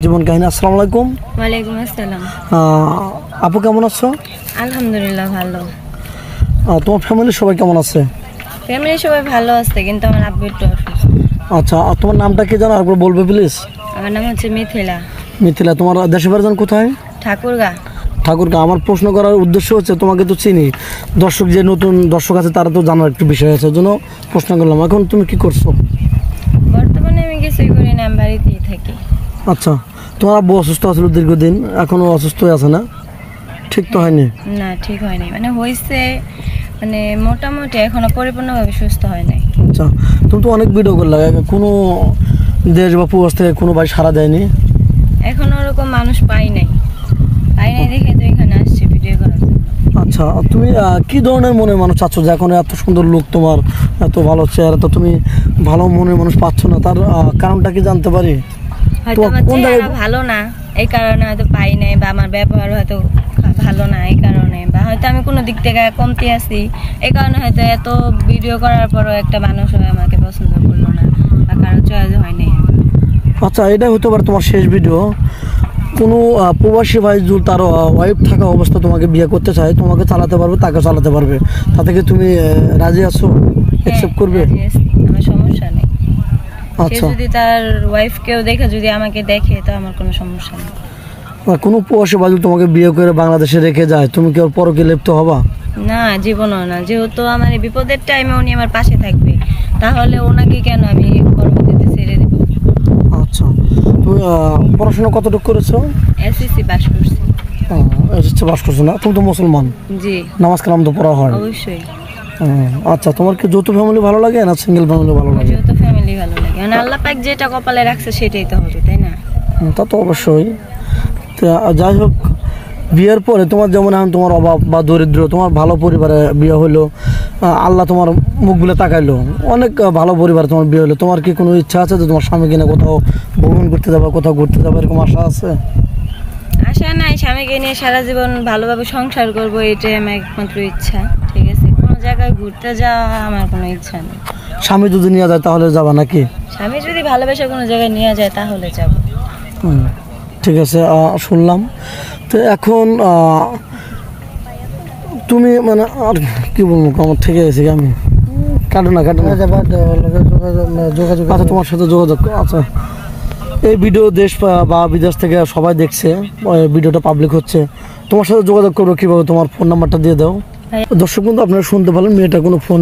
জীবন কাহিনী। আসসালামু আলাইকুম। ওয়ালাইকুম আসসালাম। আপু কেমন আছো? আলহামদুলিল্লাহ ভালো। তোমার ফ্যামিলির সবাই কেমন আছে? ফ্যামিলি সবাই ভালো আছে, কিন্তু আমার আব্বু একটু অসুস্থ। আচ্ছা, আর তোমার নামটা কি জানো? একবার বলবে প্লিজ। আমার নাম হচ্ছে মিথিলা। মিথিলা, তোমার দেশের বাড়ি কোথায়? ঠাকুরগা। ঠাকুরগা। আমার প্রশ্ন করার উদ্দেশ্য হচ্ছে, তোমাকে তো চিনি, দর্শক যে নতুন দর্শক আছে তারা তো জানার একটু বিষয় আছে, জন্য প্রশ্ন করলাম। এখন তুমি কি করছো? বর্তমানে আমি কিছুই করি না, আমি বাড়িতেই থাকি। আচ্ছা, তোমার আব্বু অসুস্থ আছিল দীর্ঘদিন, এখনো অসুস্থ আছে না? ঠিক তো হয়নি? না, ঠিক হয়নি, মানে হয়েছে, মানে মোটামুটি এখনো পরিপূর্ণভাবে সুস্থ হয় নাই। আচ্ছা, তুমি তো অনেক ভিডিও করলে, কোনো দেশ বা প্রবাস থেকে কোনো ভাই সাড়া দেয়নি? এখনো ওরকম মানুষ পাই নাই দেখে তো এখানে আসছি ভিডিও করার জন্য। আচ্ছা, তুমি কি ধরনের মনের মানুষ চাচ্ছ যে এখন এত সুন্দর লোক, তোমার এত ভালো চেহারা, তো তুমি ভালো মনের মানুষ পাচ্ছ না, তার কারণটা কি জানতে পারি? হয়তো আমার চেহারা ভালো না, এই কারণে হয়তো পাই নাই, বা আমার ব্যবহার হয়তো ভালো না এই কারণে, বা হয়তো আমি কোনো দিক থেকে কমতি আছি এই কারণে হয়তো এত ভিডিও করার পরও একটা মানুষ আমাকে পছন্দ করলো না, বা কারো চয়েস হয় নাই। আচ্ছা, এটাই হতে পারে তোমার শেষ ভিডিও। কোনো প্রবাসী ভাই যদি তার ওয়াইফ থাকা অবস্থা তোমাকে বিয়ে করতে চায়, তোমাকে চালাতে পারবে, তাকে চালাতে পারবে, তাতে কি তুমি রাজি আছো? অ্যাকসেপ্ট করবে? রাজি আছি, আমার সমস্যা নেই। সে আচ্ছা, যদি তার ওয়াইফকেও দেখে, যদি আমাকে দেখে, তো আমার কোনো সমস্যা নেই। কোনো প্রবাসী ভাই যদি তোমাকে বিয়ে করে বাংলাদেশে রেখে যায়, তুমি কি ওর পরকে লিপ্ত হবা? না, জীবনও না। যেহেতু আমার এই বিপদের টাইমে উনি আমার পাশে থাকবে, তাহলে ওনাকে কেন আমি পরবর্তীতে ছেড়ে দেব? আচ্ছা, তুমি পড়াশোনা কতটুকু করেছো? এসএসসি পাস করছি। এসেছে, বাস করছো না? তুমি তো মুসলমান, জি, নামাজ কালাম তো পড়া হয়। অবশ্যই। আচ্ছা, তোমার কি যৌথ ফ্যামিলি ভালো লাগে না সিঙ্গেল ফ্যামিলি ভালো লাগে? যেহেতু ফ্যামিলি ভালো লাগে, মানে আল্লাহ পাক যেটা কপালে রাখছে সেটাই তো হবে, তাই না? তা তো অবশ্যই। তা যাই হোক, বিয়ের পরে তোমার যেমন এখন তোমার অভাব বা দরিদ্র, তোমার ভালো পরিবারে বিয়ে হলো, আল্লাহ তোমার মুখগুলো তাকাইলো, অনেক ভালো পরিবারে তোমার বিয়ে হলো, তোমার কি কোনো ইচ্ছা আছে যে তোমার স্বামী কিনা কোথাও ভ্রমণ করতে যাবে, কোথাও ঘুরতে যাবে, এরকম আশা আছে? আশা নাই, স্বামীকে নিয়ে সারা জীবন ভালোভাবে সংসার করব, এটাই আমার একমাত্র ইচ্ছা। ঠিক আছে, কোনো জায়গায় ঘুরতে যাওয়া আমার কোনো ইচ্ছা নেই। স্বামী যদি নিয়ে যায় তাহলে যাবা নাকি? স্বামী যদি ভালোবেসে কোনো জায়গায় নিয়ে যায় তাহলে যাব। ঠিক আছে, শুনলাম। তো এখন তুমি মানে আর কি বলবো, আমার থেকে এসে আমি কাটো না যোগাযোগ। আচ্ছা, তোমার সাথে যোগাযোগ। আচ্ছা, এই ভিডিও দেশ বা বিদেশ থেকে সবাই দেখছে, ভিডিওটা পাবলিক হচ্ছে, তোমার সাথে যোগাযোগ করবো কীভাবে? তোমার ফোন নাম্বারটা দিয়ে দাও। দর্শক কিন্তু আপনারা শুনতে পারেন, মেয়েটা কোনো ফোন